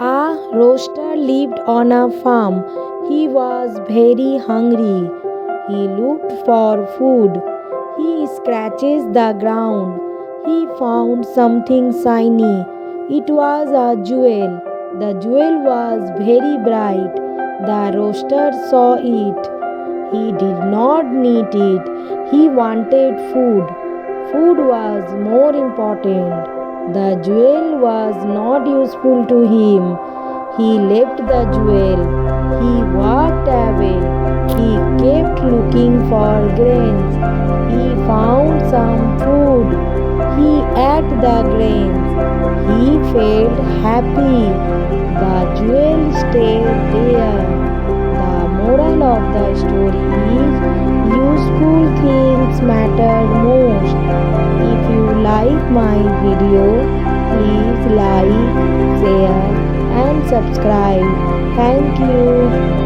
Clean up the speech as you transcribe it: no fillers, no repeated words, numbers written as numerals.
A rooster lived on a farm. He was very hungry. He looked for food. He scratches the ground. He found something shiny. It was a jewel. The jewel was very bright. The rooster saw it. He did not need it. He wanted food. Food was more important. The jewel was not useful to him. He left the jewel. He walked away. He kept looking for grains. He found some food. He ate the grains. He felt happy. The jewel stayed there. The moral of the story is useful things matter most. If you like my video, please like, share and subscribe. Thank you.